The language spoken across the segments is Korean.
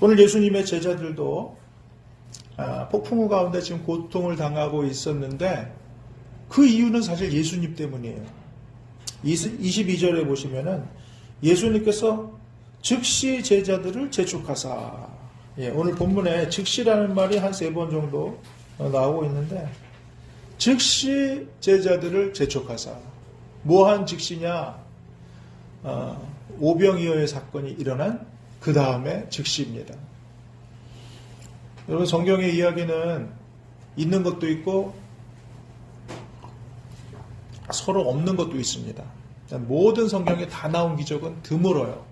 오늘 예수님의 제자들도 폭풍우 가운데 지금 고통을 당하고 있었는데 그 이유는 사실 예수님 때문이에요. 22절에 보시면은 예수님께서 즉시 제자들을 재촉하사. 오늘 본문에 즉시라는 말이 한 3번 정도 나오고 있는데 즉시 제자들을 재촉하사. 뭐한 즉시냐? 오병이어의 사건이 일어난 그 다음에 즉시입니다. 여러분 성경의 이야기는 있는 것도 있고 서로 없는 것도 있습니다. 모든 성경에 다 나온 기적은 드물어요.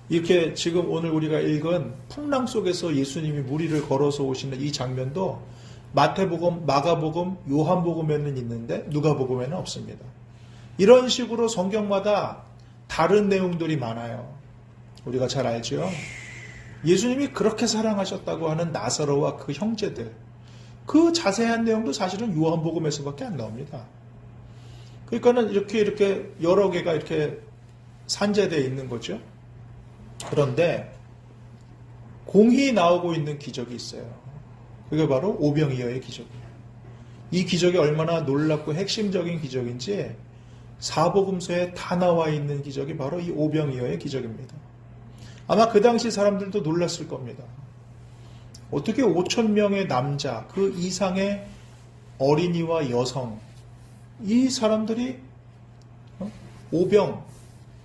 이렇게 지금 오늘 우리가 읽은 풍랑 속에서 예수님이 무리를 걸어서 오시는 이 장면도 마태복음, 마가복음, 요한복음에는 있는데 누가복음에는 없습니다. 이런 식으로 성경마다 다른 내용들이 많아요. 우리가 잘 알죠? 예수님이 그렇게 사랑하셨다고 하는 나사로와 그 형제들, 그 자세한 내용도 사실은 요한복음에서밖에 안 나옵니다. 그러니까는 이렇게 여러 개가 이렇게 산재되어 있는 거죠. 그런데 공히 나오고 있는 기적이 있어요. 그게 바로 오병이어의 기적이에요. 이 기적이 얼마나 놀랍고 핵심적인 기적인지 사복음서에 다 나와 있는 기적이 바로 이 오병이어의 기적입니다. 아마 그 당시 사람들도 놀랐을 겁니다. 어떻게 5,000명의 남자, 그 이상의 어린이와 여성, 이 사람들이 오병,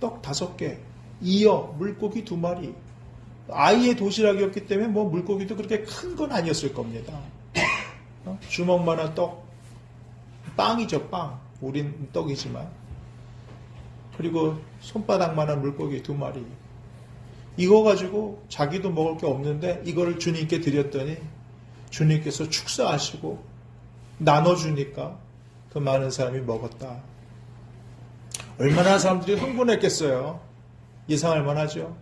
떡 5개, 이어, 물고기 2마리, 아이의 도시락이었기 때문에 뭐 물고기도 그렇게 큰 건 아니었을 겁니다. 주먹만한 떡, 빵이죠, 빵. 우린 떡이지만. 그리고 손바닥만한 물고기 2마리. 이거 가지고 자기도 먹을 게 없는데 이거를 주님께 드렸더니 주님께서 축사하시고 나눠주니까 그 많은 사람이 먹었다. 얼마나 사람들이 흥분했겠어요. 예상할 만하죠.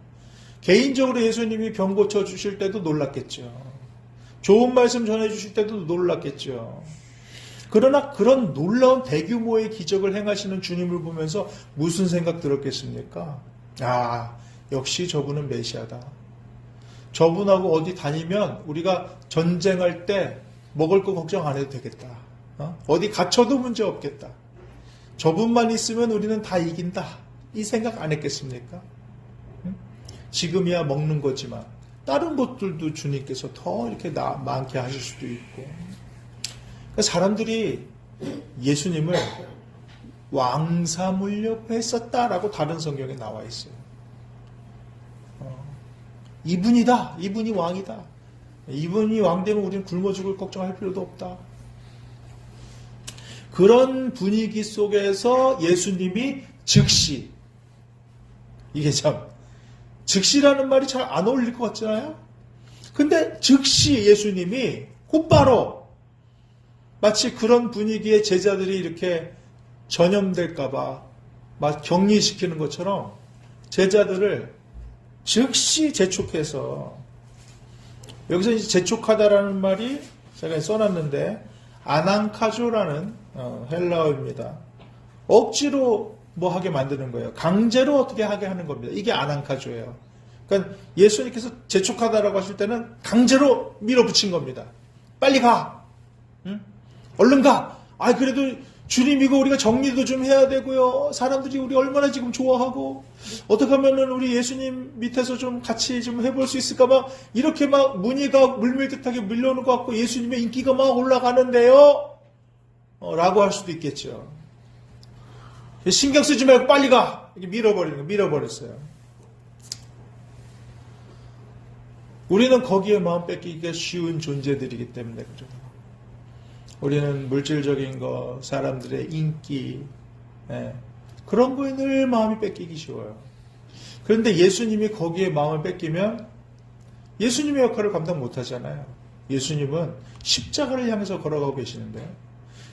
개인적으로 예수님이 병 고쳐주실 때도 놀랐겠죠. 좋은 말씀 전해주실 때도 놀랐겠죠. 그러나 그런 놀라운 대규모의 기적을 행하시는 주님을 보면서 무슨 생각 들었겠습니까? 역시 저분은 메시아다. 저분하고 어디 다니면 우리가 전쟁할 때 먹을 거 걱정 안 해도 되겠다. 어디 갇혀도 문제 없겠다. 저분만 있으면 우리는 다 이긴다. 이 생각 안 했겠습니까? 지금이야 먹는 거지만 다른 것들도 주님께서 더 이렇게 많게 하실 수도 있고. 그러니까 사람들이 예수님을 왕사물려했었다라고 다른 성경에 나와 있어요. 이분이다. 이분이 왕이다. 이분이 왕 되면 우리는 굶어 죽을 걱정할 필요도 없다. 그런 분위기 속에서 예수님이 즉시, 이게 참 즉시라는 말이 잘 안 어울릴 것 같잖아요. 근데 즉시 예수님이 곧바로 마치 그런 분위기에 제자들이 이렇게 전염될까봐 막 격리시키는 것처럼 제자들을 즉시 재촉해서, 여기서 이제 재촉하다라는 말이 제가 써놨는데 아난카조라는 헬라어입니다. 억지로 뭐 하게 만드는 거예요. 강제로 어떻게 하게 하는 겁니다. 이게 아난카조예요. 그러니까 예수님께서 재촉하다라고 하실 때는 강제로 밀어붙인 겁니다. 빨리 가. 응? 얼른 가. 그래도 주님이고 우리가 정리도 좀 해야 되고요. 사람들이 우리 얼마나 지금 좋아하고 어떻게 하면은 우리 예수님 밑에서 좀 같이 좀 해볼 수 있을까 막 이렇게 막 문의가 물밀듯하게 밀려오는 것 같고 예수님의 인기가 막 올라가는데요. 라고 할 수도 있겠죠. 신경 쓰지 말고 빨리 가. 이렇게 밀어버렸어요. 우리는 거기에 마음 뺏기기가 쉬운 존재들이기 때문에 그죠. 우리는 물질적인 거, 사람들의 인기, 그런 거에 늘 마음이 뺏기기 쉬워요. 그런데 예수님이 거기에 마음을 뺏기면 예수님의 역할을 감당 못하잖아요. 예수님은 십자가를 향해서 걸어가고 계시는데,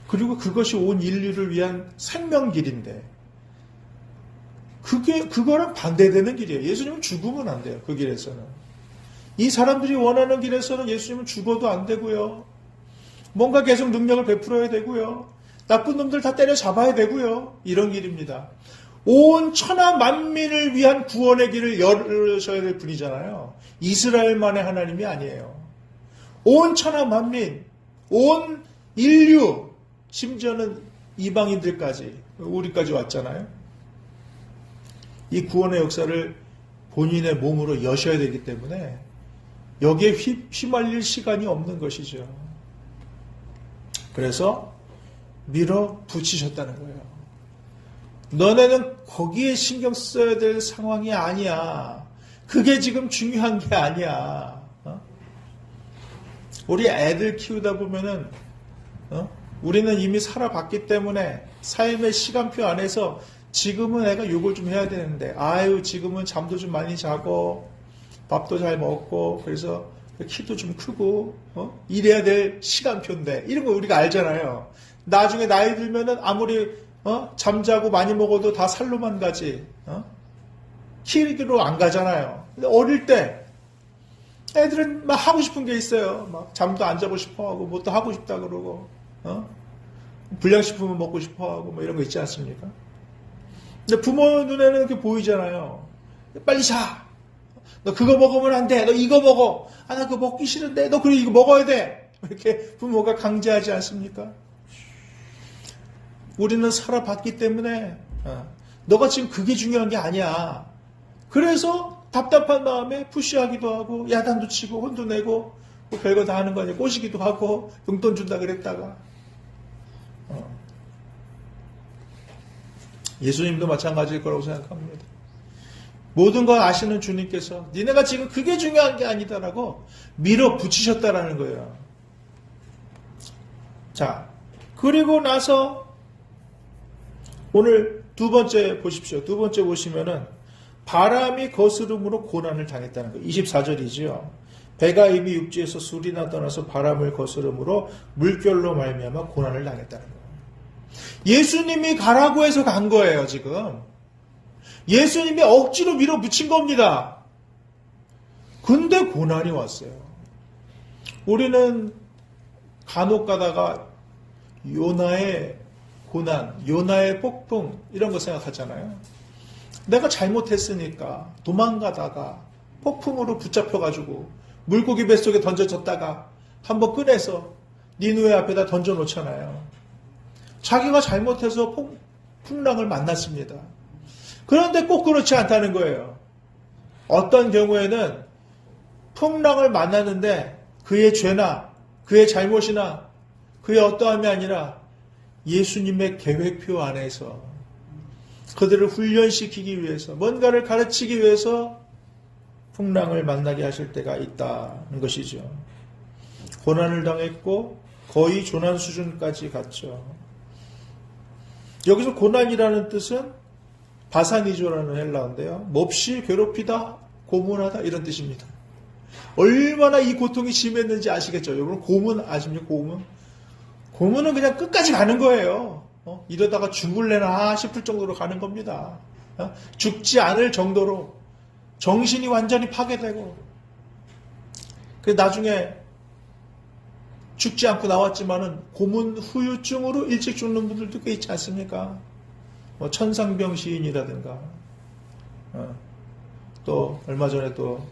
그리고 그것이 온 인류를 위한 생명길인데, 그거랑 반대되는 길이에요. 예수님은 죽으면 안 돼요. 그 길에서는. 이 사람들이 원하는 길에서는 예수님은 죽어도 안 되고요. 뭔가 계속 능력을 베풀어야 되고요. 나쁜 놈들 다 때려잡아야 되고요. 이런 길입니다. 온 천하 만민을 위한 구원의 길을 열으셔야 될 분이잖아요. 이스라엘만의 하나님이 아니에요. 온 천하 만민, 온 인류, 심지어는 이방인들까지, 우리까지 왔잖아요. 이 구원의 역사를 본인의 몸으로 여셔야 되기 때문에 여기에 휘말릴 시간이 없는 것이죠. 그래서 밀어붙이셨다는 거예요. 너네는 거기에 신경 써야 될 상황이 아니야. 그게 지금 중요한 게 아니야. 우리 애들 키우다 보면은 우리는 이미 살아봤기 때문에 삶의 시간표 안에서 지금은 애가 요걸 좀 해야 되는데, 아유 지금은 잠도 좀 많이 자고 밥도 잘 먹고 그래서 키도 좀 크고 이래야 될 시간표인데, 이런 거 우리가 알잖아요. 나중에 나이 들면은 아무리 잠자고 많이 먹어도 다 살로만 가지 키기로 안 가잖아요. 근데 어릴 때 애들은 막 하고 싶은 게 있어요. 막 잠도 안 자고 싶어하고 뭐 또 하고 싶다 그러고 불량식품을 먹고 싶어하고 뭐 이런 거 있지 않습니까? 근데 부모 눈에는 이렇게 보이잖아요. 빨리 자. 너 그거 먹으면 안 돼. 너 이거 먹어. 아, 나 그거 먹기 싫은데. 너 그래 이거 먹어야 돼. 이렇게 부모가 강제하지 않습니까? 우리는 살아봤기 때문에 너가 지금 그게 중요한 게 아니야. 그래서 답답한 마음에 푸시하기도 하고 야단도 치고 혼도 내고 뭐 별거 다 하는 거 아니야. 꼬시기도 하고 용돈 준다 그랬다가. 예수님도 마찬가지일 거라고 생각합니다. 모든 걸 아시는 주님께서 니네가 지금 그게 중요한 게 아니다라고 밀어붙이셨다라는 거예요. 자, 그리고 나서 오늘 두 번째 보십시오. 두 번째 보시면은 바람이 거스름으로 고난을 당했다는 거예요. 24절이죠. 배가 이미 육지에서 술이나 떠나서 바람을 거스름으로 물결로 말미암아 고난을 당했다는 거예요. 예수님이 가라고 해서 간 거예요, 지금. 예수님이 억지로 밀어붙인 겁니다. 근데 고난이 왔어요. 우리는 간혹 가다가 요나의 고난, 요나의 폭풍 이런 거 생각하잖아요. 내가 잘못했으니까 도망가다가 폭풍으로 붙잡혀가지고 물고기 뱃속에 던져졌다가 한번 꺼내서 니누에 앞에다 던져놓잖아요. 자기가 잘못해서 풍랑을 만났습니다. 그런데 꼭 그렇지 않다는 거예요. 어떤 경우에는 풍랑을 만났는데 그의 죄나 그의 잘못이나 그의 어떠함이 아니라 예수님의 계획표 안에서 그들을 훈련시키기 위해서 뭔가를 가르치기 위해서 풍랑을 만나게 하실 때가 있다는 것이죠. 고난을 당했고 거의 조난 수준까지 갔죠. 여기서 고난이라는 뜻은 바사니조라는 헬라어인데요. 몹시 괴롭히다, 고문하다 이런 뜻입니다. 얼마나 이 고통이 심했는지 아시겠죠? 여러분 고문 아십니까? 고문은 그냥 끝까지 가는 거예요. 이러다가 죽을래나 싶을 정도로 가는 겁니다. 죽지 않을 정도로 정신이 완전히 파괴되고 나중에 죽지 않고 나왔지만은 고문 후유증으로 일찍 죽는 분들도 꽤 있지 않습니까? 뭐 천상병 시인이라든가 또 얼마 전에 또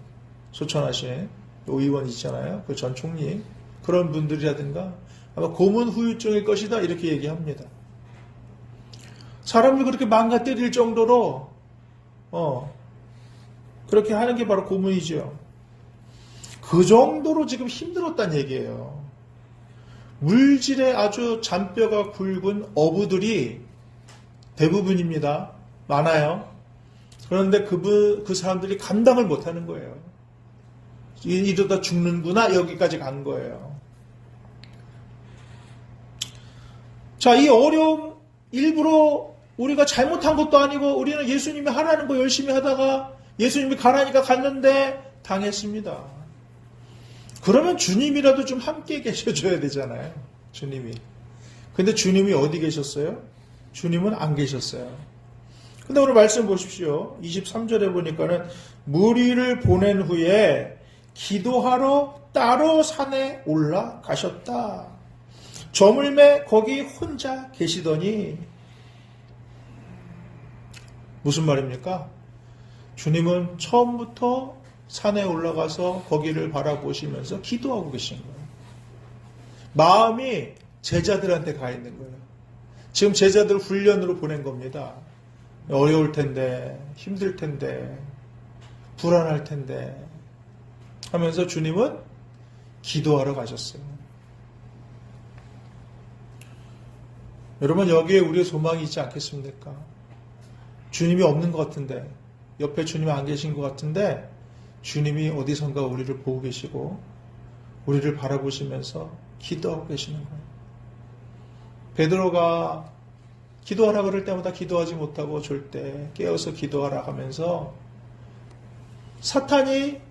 소천하신 의원 있잖아요. 그 전 총리 그런 분들이라든가 아마 고문 후유증일 것이다 이렇게 얘기합니다. 사람을 그렇게 망가 때릴 정도로 그렇게 하는 게 바로 고문이죠. 그 정도로 지금 힘들었다는 얘기예요. 물질에 아주 잔뼈가 굵은 어부들이 대부분입니다. 많아요. 그런데 그 사람들이 감당을 못하는 거예요. 이러다 죽는구나 여기까지 간 거예요. 자, 이 어려움 일부러 우리가 잘못한 것도 아니고 우리는 예수님이 하라는 거 열심히 하다가 예수님이 가라니까 갔는데 당했습니다. 그러면 주님이라도 좀 함께 계셔줘야 되잖아요. 주님이. 근데 주님이 어디 계셨어요? 주님은 안 계셨어요. 근데 오늘 말씀 보십시오. 23절에 보니까는 무리를 보낸 후에 기도하러 따로 산에 올라가셨다. 저물매 거기 혼자 계시더니 무슨 말입니까? 주님은 처음부터 산에 올라가서 거기를 바라보시면서 기도하고 계신 거예요. 마음이 제자들한테 가 있는 거예요. 지금 제자들 훈련으로 보낸 겁니다. 어려울 텐데, 힘들 텐데, 불안할 텐데 하면서 주님은 기도하러 가셨어요. 여러분, 여기에 우리의 소망이 있지 않겠습니까? 주님이 없는 것 같은데, 옆에 주님이 안 계신 것 같은데, 주님이 어디선가 우리를 보고 계시고 우리를 바라보시면서 기도하고 계시는 거예요. 베드로가 기도하라 그럴 때마다 기도하지 못하고 졸 때 깨어서 기도하라 하면서 사탄이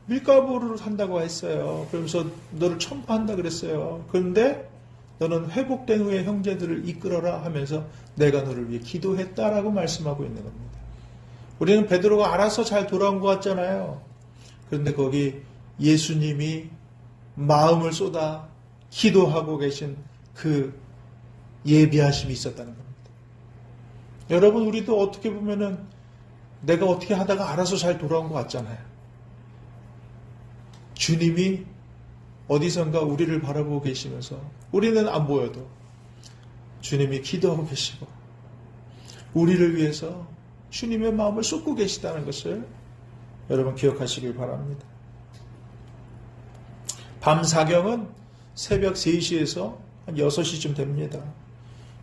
밀가부를 한다고 했어요. 그러면서 너를 천부한다 그랬어요. 그런데 너는 회복된 후에 형제들을 이끌어라 하면서 내가 너를 위해 기도했다라고 말씀하고 있는 겁니다. 우리는 베드로가 알아서 잘 돌아온 것 같잖아요. 그런데 거기 예수님이 마음을 쏟아 기도하고 계신 그 예비하심이 있었다는 겁니다. 여러분, 우리도 어떻게 보면은 내가 어떻게 하다가 알아서 잘 돌아온 것 같잖아요. 주님이 어디선가 우리를 바라보고 계시면서 우리는 안 보여도 주님이 기도하고 계시고 우리를 위해서 주님의 마음을 쏟고 계시다는 것을 여러분 기억하시길 바랍니다. 밤 사경은 새벽 3시에서 한 6시쯤 됩니다.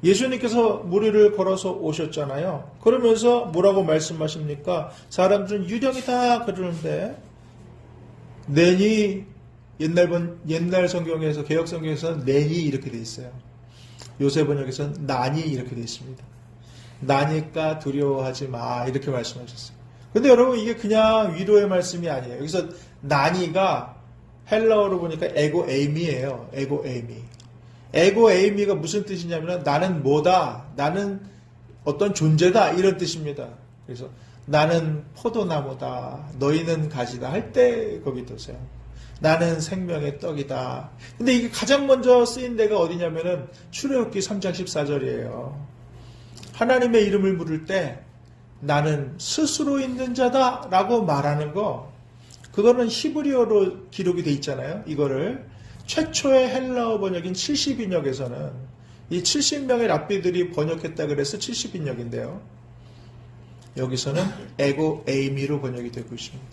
예수님께서 무리를 걸어서 오셨잖아요. 그러면서 뭐라고 말씀하십니까? 사람들은 유령이다 그러는데 내니 옛날 성경에서 개역 성경에서는 내니 이렇게 돼 있어요. 요새 번역에서는 나니 이렇게 돼 있습니다. 나니까 두려워하지 마 이렇게 말씀하셨어요. 근데 여러분 이게 그냥 위로의 말씀이 아니에요. 여기서 나니가 헬라어로 보니까 에고 에이미예요. 에고 에이미. 에고 에이미가 무슨 뜻이냐면 나는 뭐다. 나는 어떤 존재다. 이런 뜻입니다. 그래서 나는 포도나무다. 너희는 가지다 할 때 거기 두세요. 나는 생명의 떡이다. 근데 이게 가장 먼저 쓰인 데가 어디냐면은 출애굽기 3장 14절이에요. 하나님의 이름을 부를 때 나는 스스로 있는 자다 라고 말하는 거, 그거는 히브리어로 기록이 돼 있잖아요. 이거를 최초의 헬라어 번역인 70인역에서는 이 70명의 랍비들이 번역했다 그래서 70인역인데요. 여기서는 에고 에이미로 번역이 되고 있습니다.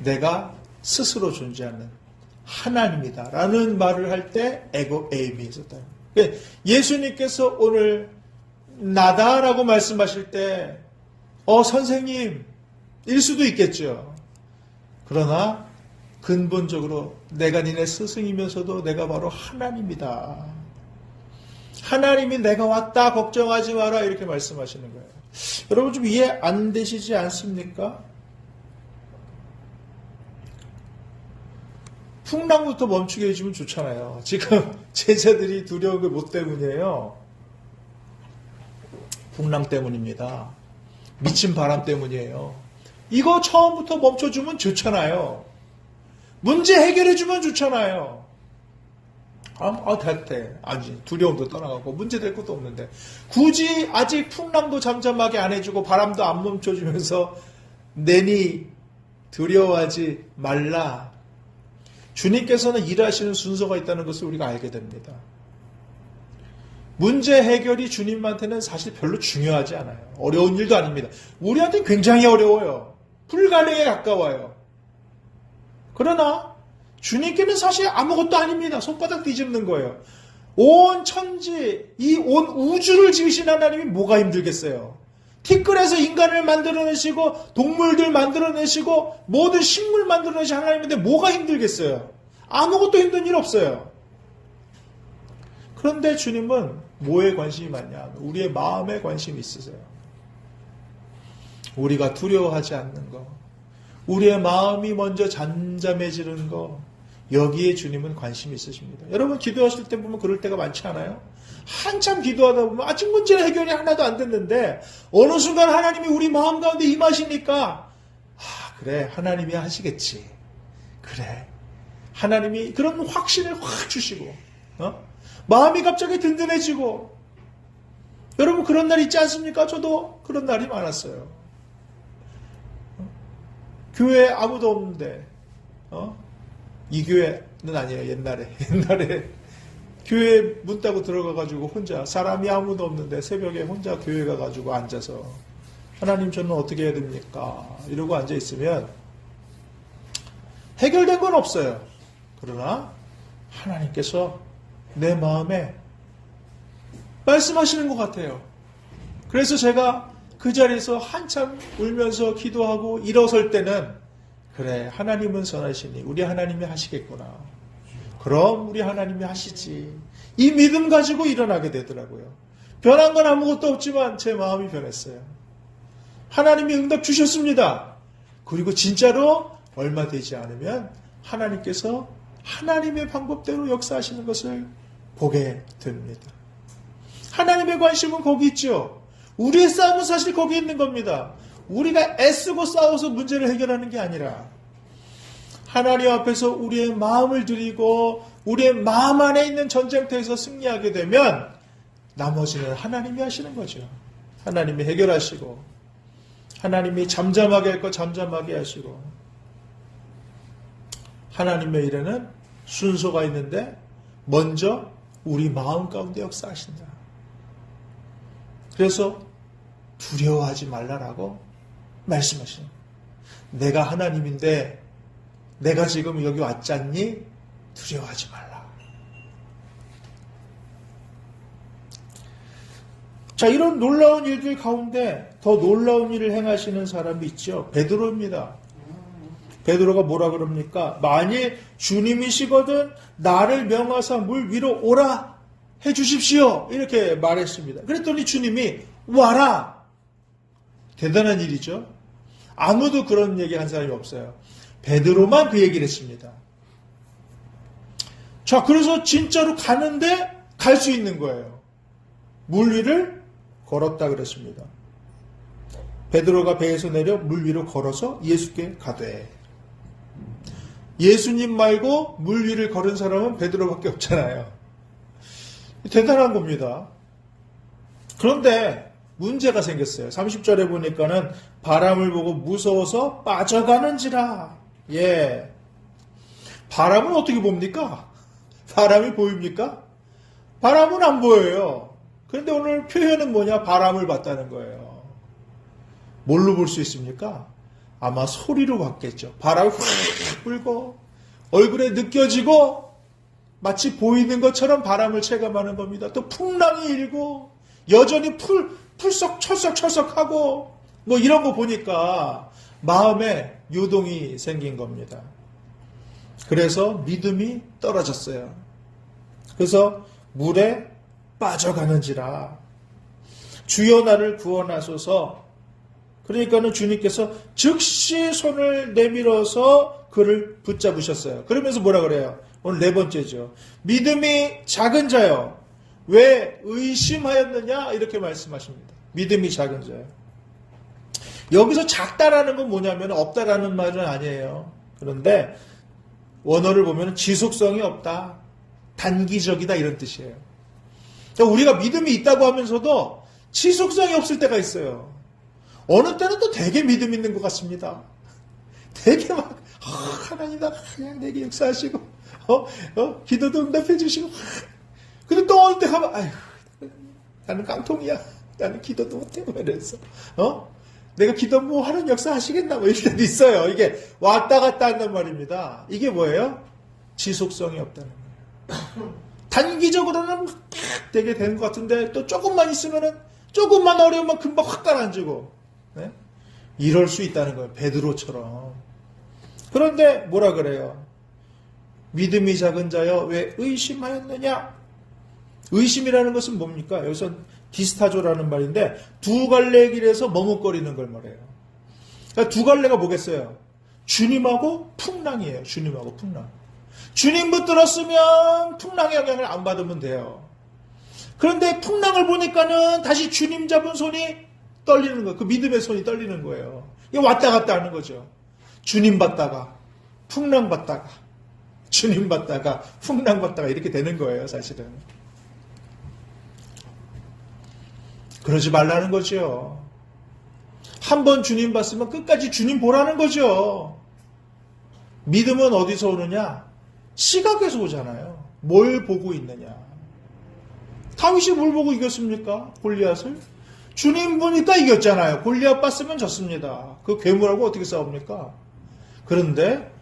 내가 스스로 존재하는 하나님이다 라는 말을 할 때 에고 에이미 있었다. 예수님께서 오늘 나다라고 말씀하실 때 선생님 일 수도 있겠죠. 그러나 근본적으로 내가 니네 스승이면서도 내가 바로 하나님이다. 하나님이 내가 왔다 걱정하지 마라 이렇게 말씀하시는 거예요. 여러분 좀 이해 안 되시지 않습니까? 풍랑부터 멈추게 해주면 좋잖아요. 지금 제자들이 두려운 게 뭐 때문이에요? 풍랑 때문입니다. 미친 바람 때문이에요. 이거 처음부터 멈춰주면 좋잖아요. 문제 해결해주면 좋잖아요. 됐대. 아직 두려움도 떠나가고 문제 될 것도 없는데 굳이 아직 풍랑도 잠잠하게 안 해주고 바람도 안 멈춰주면서 내니 두려워하지 말라. 주님께서는 일하시는 순서가 있다는 것을 우리가 알게 됩니다. 문제 해결이 주님한테는 사실 별로 중요하지 않아요. 어려운 일도 아닙니다. 우리한테 굉장히 어려워요. 불가능에 가까워요. 그러나 주님께는 사실 아무것도 아닙니다. 손바닥 뒤집는 거예요. 온 천지, 이 온 우주를 지으신 하나님이 뭐가 힘들겠어요? 티끌에서 인간을 만들어내시고 동물들 만들어내시고 모든 식물 만들어내신 하나님인데 뭐가 힘들겠어요? 아무것도 힘든 일 없어요. 그런데 주님은 뭐에 관심이 많냐? 우리의 마음에 관심이 있으세요. 우리가 두려워하지 않는 거, 우리의 마음이 먼저 잠잠해지는 거, 여기에 주님은 관심이 있으십니다. 여러분 기도하실 때 보면 그럴 때가 많지 않아요? 한참 기도하다 보면 아직 문제 해결이 하나도 안 됐는데 어느 순간 하나님이 우리 마음 가운데 임하시니까 그래 하나님이 하시겠지. 그래 하나님이 그런 확신을 확 주시고 마음이 갑자기 든든해지고 여러분 그런 날 있지 않습니까? 저도 그런 날이 많았어요. 교회에 아무도 없는데 이 교회는 아니에요. 옛날에 교회 문 따고 들어가가지고 혼자 사람이 아무도 없는데 새벽에 혼자 교회 가가지고 앉아서 하나님 저는 어떻게 해야 됩니까? 이러고 앉아있으면 해결된 건 없어요. 그러나 하나님께서 내 마음에 말씀하시는 것 같아요. 그래서 제가 그 자리에서 한참 울면서 기도하고 일어설 때는 그래 하나님은 선하시니 우리 하나님이 하시겠구나. 그럼 우리 하나님이 하시지. 이 믿음 가지고 일어나게 되더라고요. 변한 건 아무것도 없지만 제 마음이 변했어요. 하나님이 응답 주셨습니다. 그리고 진짜로 얼마 되지 않으면 하나님께서 하나님의 방법대로 역사하시는 것을 보게 됩니다. 하나님의 관심은 거기 있죠. 우리의 싸움은 사실 거기 있는 겁니다. 우리가 애쓰고 싸워서 문제를 해결하는 게 아니라 하나님 앞에서 우리의 마음을 드리고 우리의 마음 안에 있는 전쟁터에서 승리하게 되면 나머지는 하나님이 하시는 거죠. 하나님이 해결하시고 하나님이 잠잠하게 할 거 잠잠하게 하시고 하나님의 일에는 순서가 있는데 먼저 우리 마음 가운데 역사하신다. 그래서 두려워하지 말라라고 말씀하시는 거예요. 내가 하나님인데 내가 지금 여기 왔잖니? 두려워하지 말라. 자, 이런 놀라운 일들 가운데 더 놀라운 일을 행하시는 사람이 있죠. 베드로입니다. 베드로가 뭐라 그럽니까? 만일 주님이시거든 나를 명하사 물 위로 오라 해주십시오. 이렇게 말했습니다. 그랬더니 주님이 와라. 대단한 일이죠. 아무도 그런 얘기 한 사람이 없어요. 베드로만 그 얘기를 했습니다. 자, 그래서 진짜로 가는데 갈 수 있는 거예요. 물 위를 걸었다 그랬습니다. 베드로가 배에서 내려 물 위로 걸어서 예수께 가되. 예수님 말고 물 위를 걸은 사람은 베드로밖에 없잖아요. 대단한 겁니다. 그런데 문제가 생겼어요. 30절에 보니까는 바람을 보고 무서워서 빠져가는지라. 예. 바람은 어떻게 봅니까? 바람이 보입니까? 바람은 안 보여요. 그런데 오늘 표현은 뭐냐? 바람을 봤다는 거예요. 뭘로 볼 수 있습니까? 아마 소리로 봤겠죠. 바람이 훅 불고 얼굴에 느껴지고 마치 보이는 것처럼 바람을 체감하는 겁니다. 또 풍랑이 일고 여전히 철썩하고 뭐 이런 거 보니까 마음에 요동이 생긴 겁니다. 그래서 믿음이 떨어졌어요. 그래서 물에 빠져가는지라. 주여 나를 구원하소서. 그러니까는 주님께서 즉시 손을 내밀어서 그를 붙잡으셨어요. 그러면서 뭐라 그래요? 오늘 네 번째죠. 믿음이 작은 자요. 왜 의심하였느냐? 이렇게 말씀하십니다. 믿음이 작은 자요. 여기서 작다라는 건 뭐냐면 없다라는 말은 아니에요. 그런데 원어를 보면 지속성이 없다. 단기적이다 이런 뜻이에요. 그러니까 우리가 믿음이 있다고 하면서도 지속성이 없을 때가 있어요. 어느 때는 또 되게 믿음 있는 것 같습니다. 되게 막 하나님 나 그냥 내게 역사하시고 기도도 응답해 주시고 근데 또 어느 때 가면 아휴 나는 깡통이야. 나는 기도도 못해. 이래서 내가 기도 뭐 하는 역사 하시겠나 뭐 이럴 때도 있어요. 이게 왔다 갔다 한단 말입니다. 이게 뭐예요? 지속성이 없다는 거예요. 단기적으로는 되게 되는 것 같은데 또 조금만 있으면은 조금만 어려우면 금방 확 가라앉고 네? 이럴 수 있다는 거예요. 베드로처럼. 그런데 뭐라 그래요? 믿음이 작은 자여 왜 의심하였느냐? 의심이라는 것은 뭡니까? 여기서 디스타조라는 말인데 두 갈래 길에서 머뭇거리는 걸 말해요. 그러니까 두 갈래가 뭐겠어요? 주님하고 풍랑이에요. 주님하고 풍랑. 주님 붙들었으면 풍랑의 영향을 안 받으면 돼요. 그런데 풍랑을 보니까는 다시 주님 잡은 손이 떨리는 거예요. 그 믿음의 손이 떨리는 거예요. 이게 왔다 갔다 하는 거죠. 주님 받다가 풍랑 받다가 주님 받다가 풍랑 받다가 이렇게 되는 거예요. 사실은. 그러지 말라는 거죠. 한 번 주님 봤으면 끝까지 주님 보라는 거죠. 믿음은 어디서 오느냐? 시각에서 오잖아요. 뭘 보고 있느냐? 다윗이 뭘 보고 이겼습니까? 골리앗을? 주님 보니까 이겼잖아요. 골리앗 봤으면 졌습니다. 그 괴물하고 어떻게 싸웁니까? 그런데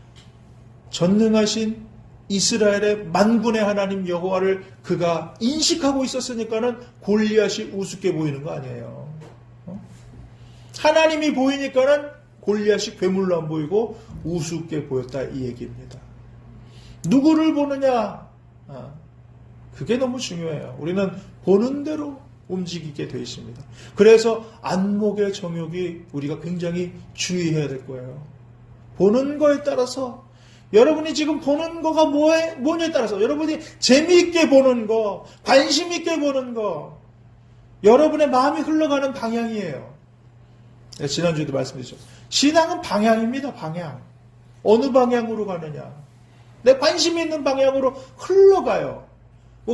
전능하신 이스라엘의 만군의 하나님 여호와를 그가 인식하고 있었으니까는 골리앗이 우습게 보이는 거 아니에요. 하나님이 보이니까는 골리앗이 괴물로 안 보이고 우습게 보였다 이 얘기입니다. 누구를 보느냐? 그게 너무 중요해요. 우리는 보는 대로 움직이게 되어 있습니다. 그래서 안목의 정욕이 우리가 굉장히 주의해야 될 거예요. 보는 거에 따라서 여러분이 지금 보는 거가 뭐냐에 따라서 여러분이 재미있게 보는 거, 관심 있게 보는 거, 여러분의 마음이 흘러가는 방향이에요. 지난주에도 말씀드렸죠. 신앙은 방향입니다. 방향. 어느 방향으로 가느냐. 내 관심 있는 방향으로 흘러가요.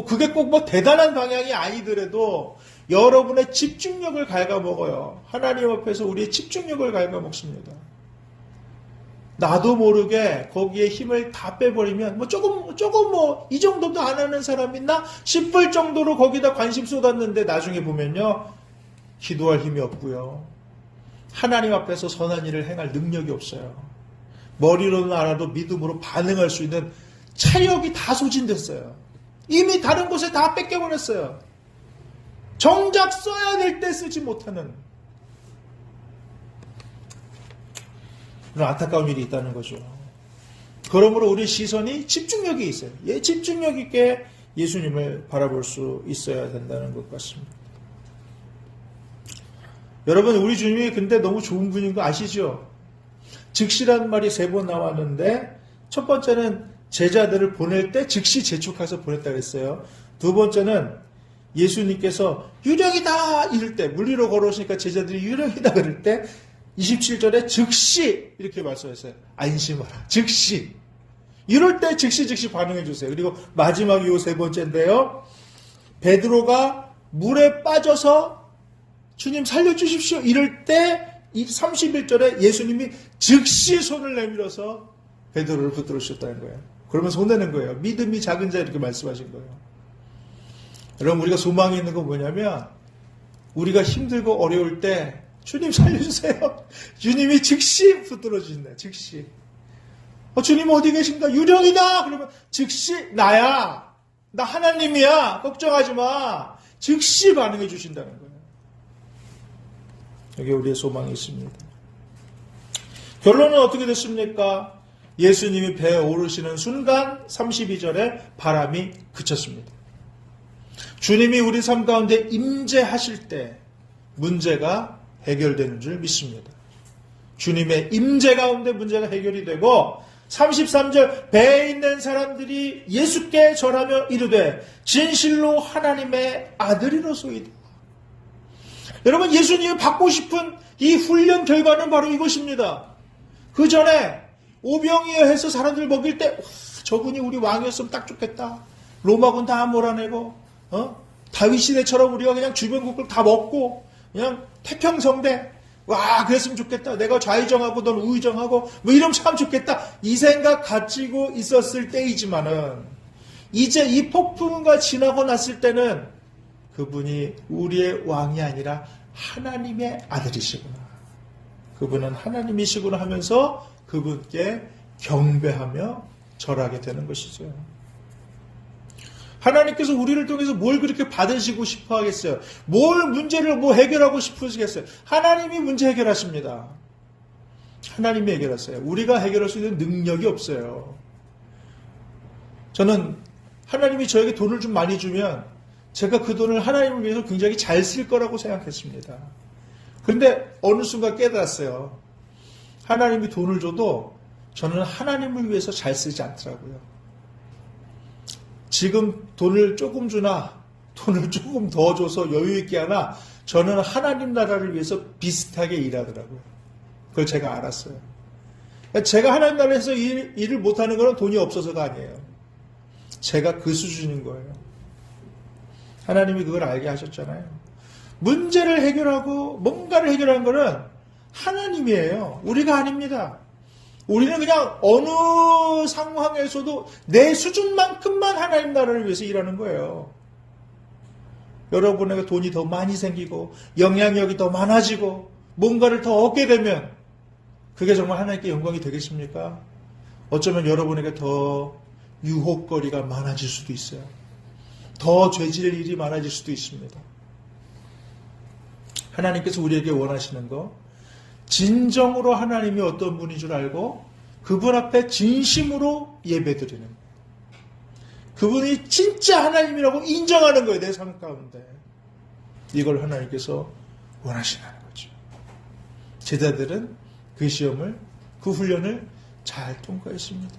그게 꼭 대단한 방향이 아니더라도 여러분의 집중력을 갉아먹어요. 하나님 앞에서 우리의 집중력을 갉아먹습니다. 나도 모르게 거기에 힘을 다 빼버리면 조금 이 정도도 안 하는 사람 있나 싶을 정도로 거기다 관심 쏟았는데 나중에 보면요. 기도할 힘이 없고요. 하나님 앞에서 선한 일을 행할 능력이 없어요. 머리로는 알아도 믿음으로 반응할 수 있는 체력이 다 소진됐어요. 이미 다른 곳에 다 뺏겨버렸어요. 정작 써야 될 때 쓰지 못하는 그런 안타까운 일이 있다는 거죠. 그러므로 우리 시선이 집중력이 있어요. 집중력 있게 예수님을 바라볼 수 있어야 된다는 것 같습니다. 여러분, 우리 주님이 근데 너무 좋은 분인 거 아시죠? 즉시라는 말이 3번 나왔는데 첫 번째는 제자들을 보낼 때 즉시 재촉해서 보냈다 그랬어요. 두 번째는 예수님께서 유령이다 이럴 때 물리로 걸어오시니까 제자들이 유령이다 그럴 때 27절에 즉시 이렇게 말씀했어요. 안심하라. 즉시. 이럴 때 즉시 반응해 주세요. 그리고 마지막 요 3번째인데요. 베드로가 물에 빠져서 주님 살려주십시오. 이럴 때 31절에 예수님이 즉시 손을 내밀어서 베드로를 붙들어 주셨다는 거예요. 그러면 손내는 거예요. 믿음이 작은 자 이렇게 말씀하신 거예요. 여러분, 우리가 소망이 있는 건 뭐냐면 우리가 힘들고 어려울 때 주님 살려주세요. 주님이 즉시 붙들어 주신다. 즉시. 주님 어디 계신가? 유령이다. 그러면 즉시 나야. 나 하나님이야. 걱정하지 마. 즉시 반응해 주신다는 거예요. 여기 우리의 소망이 있습니다. 결론은 어떻게 됐습니까? 예수님이 배에 오르시는 순간 32절에 바람이 그쳤습니다. 주님이 우리 삶 가운데 임재하실 때 문제가 해결되는 줄 믿습니다. 주님의 임재 가운데 문제가 해결이 되고 33절 배에 있는 사람들이 예수께 절하며 이르되 진실로 하나님의 아들이로소이다. 여러분, 예수님이 받고 싶은 이 훈련 결과는 바로 이것입니다. 그 전에 오병이어 해서 사람들 먹일 때 저분이 우리 왕이었으면 딱 좋겠다. 로마군 다 몰아내고 다윗 시대처럼 우리가 그냥 주변국을 다 먹고 그냥 태평성대 그랬으면 좋겠다. 내가 좌의정하고 넌 우의정하고 이러면 참 좋겠다. 이 생각 가지고 있었을 때이지만은 이제 이 폭풍과 지나고 났을 때는 그분이 우리의 왕이 아니라 하나님의 아들이시구나. 그분은 하나님이시구나 하면서 그분께 경배하며 절하게 되는 것이죠. 하나님께서 우리를 통해서 뭘 그렇게 받으시고 싶어 하겠어요? 뭘 문제를 해결하고 싶으시겠어요? 하나님이 문제 해결하십니다. 하나님이 해결하세요. 우리가 해결할 수 있는 능력이 없어요. 저는 하나님이 저에게 돈을 좀 많이 주면 제가 그 돈을 하나님을 위해서 굉장히 잘 쓸 거라고 생각했습니다. 그런데 어느 순간 깨달았어요. 하나님이 돈을 줘도 저는 하나님을 위해서 잘 쓰지 않더라고요. 지금 돈을 조금 주나 돈을 조금 더 줘서 여유 있게 하나 저는 하나님 나라를 위해서 비슷하게 일하더라고요. 그걸 제가 알았어요. 제가 하나님 나라에서 일을 못하는 건 돈이 없어서가 아니에요. 제가 그 수준인 거예요. 하나님이 그걸 알게 하셨잖아요. 문제를 해결하고 뭔가를 해결하는 것은 하나님이에요. 우리가 아닙니다. 우리는 그냥 어느 상황에서도 내 수준만큼만 하나님 나라를 위해서 일하는 거예요. 여러분에게 돈이 더 많이 생기고 영향력이 더 많아지고 뭔가를 더 얻게 되면 그게 정말 하나님께 영광이 되겠습니까? 어쩌면 여러분에게 더 유혹거리가 많아질 수도 있어요. 더 죄질 일이 많아질 수도 있습니다. 하나님께서 우리에게 원하시는 거, 진정으로 하나님이 어떤 분인 줄 알고 그분 앞에 진심으로 예배드리는, 그분이 진짜 하나님이라고 인정하는 거예요. 내 삶 가운데. 이걸 하나님께서 원하시는 거죠. 제자들은 그 시험을, 그 훈련을 잘 통과했습니다.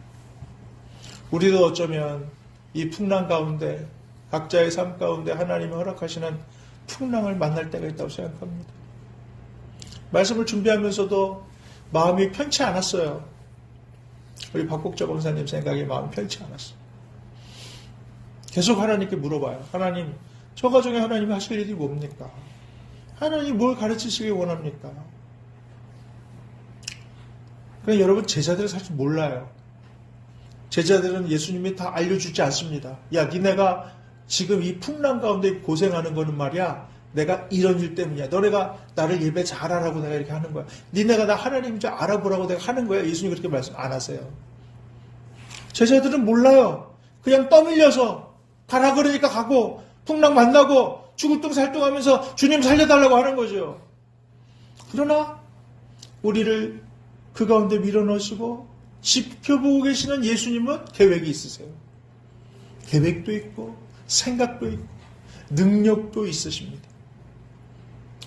우리도 어쩌면 이 풍랑 가운데, 각자의 삶 가운데 하나님이 허락하시는 풍랑을 만날 때가 있다고 생각합니다. 말씀을 준비하면서도 마음이 편치 않았어요. 우리 박국자 권사님 생각에 마음이 편치 않았어요. 계속 하나님께 물어봐요. 하나님, 저 가정에 하나님이 하실 일이 뭡니까? 하나님 뭘 가르치시길 원합니까? 그러니까 여러분, 제자들은 사실 몰라요. 제자들은 예수님이 다 알려주지 않습니다. 야, 니네가 지금 이 풍랑 가운데 고생하는 거는 말이야, 내가 이런 일 때문이야. 너네가 나를 예배 잘하라고 내가 이렇게 하는 거야. 니네가 나 하나님인 줄 알아보라고 내가 하는 거야. 예수님 그렇게 말씀 안 하세요. 제자들은 몰라요. 그냥 떠밀려서 가라 그러니까 가고, 풍랑 만나고 죽을 둥 살둥하면서 주님 살려달라고 하는 거죠. 그러나 우리를 그 가운데 밀어넣으시고 지켜보고 계시는 예수님은 계획이 있으세요. 계획도 있고 생각도 있고 능력도 있으십니다.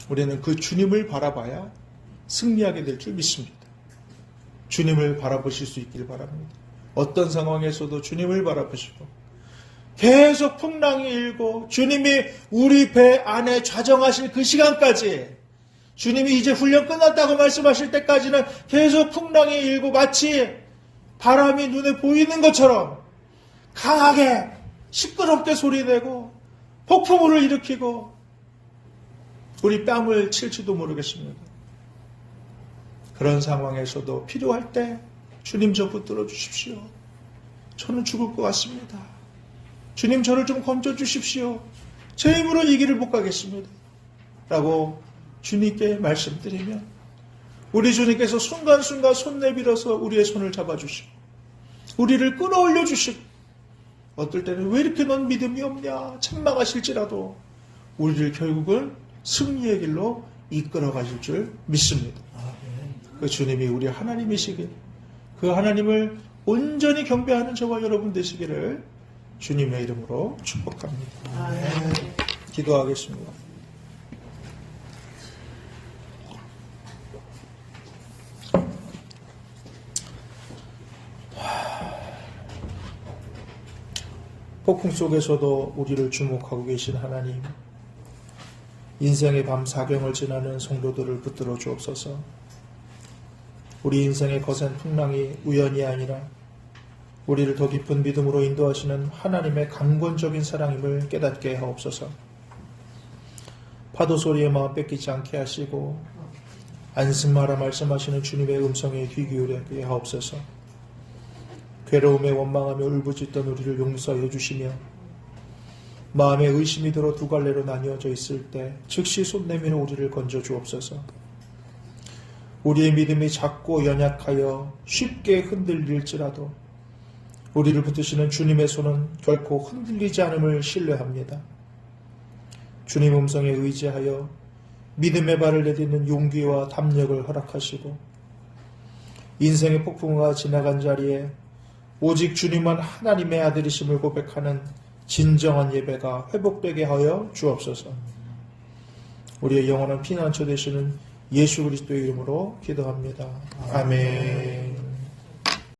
우리는 그 주님을 바라봐야 승리하게 될 줄 믿습니다. 주님을 바라보실 수 있길 바랍니다. 어떤 상황에서도 주님을 바라보시고 계속 풍랑이 일고 주님이 우리 배 안에 좌정하실 그 시간까지, 주님이 이제 훈련 끝났다고 말씀하실 때까지는 계속 풍랑이 일고 마치 바람이 눈에 보이는 것처럼 강하게 시끄럽게 소리내고 폭풍우를 일으키고 우리 뺨을 칠지도 모르겠습니다. 그런 상황에서도 필요할 때 주님 저 붙들어 주십시오. 저는 죽을 것 같습니다. 주님 저를 좀 건져 주십시오. 제 힘으로 이 길을 못 가겠습니다. 라고 주님께 말씀드리면 우리 주님께서 순간순간 손 내밀어서 우리의 손을 잡아주시고 우리를 끌어올려 주시고, 어떨 때는 왜 이렇게 넌 믿음이 없냐 찬망하실지라도 우리를 결국은 승리의 길로 이끌어 가실 줄 믿습니다. 그 주님이 우리 하나님이시길, 그 하나님을 온전히 경배하는 저와 여러분 되시기를 주님의 이름으로 축복합니다. 기도하겠습니다. 폭풍 속에서도 우리를 주목하고 계신 하나님, 인생의 밤 사경을 지나는 성도들을 붙들어 주옵소서. 우리 인생의 거센 풍랑이 우연이 아니라 우리를 더 깊은 믿음으로 인도하시는 하나님의 강권적인 사랑임을 깨닫게 하옵소서. 파도 소리에 마음 뺏기지 않게 하시고 안심하라 말씀하시는 주님의 음성에 귀 기울이게 하옵소서. 괴로움에 원망하며 울부짖던 우리를 용서하여 주시며 마음에 의심이 들어 두 갈래로 나뉘어져 있을 때 즉시 손 내밀어 우리를 건져 주옵소서. 우리의 믿음이 작고 연약하여 쉽게 흔들릴지라도 우리를 붙드시는 주님의 손은 결코 흔들리지 않음을 신뢰합니다. 주님 음성에 의지하여 믿음의 발을 내딛는 용기와 담력을 허락하시고 인생의 폭풍우가 지나간 자리에 오직 주님만 하나님의 아들이심을 고백하는 진정한 예배가 회복되게 하여 주옵소서. 우리의 영원한 피난처 되시는 예수 그리스도의 이름으로 기도합니다. 아멘.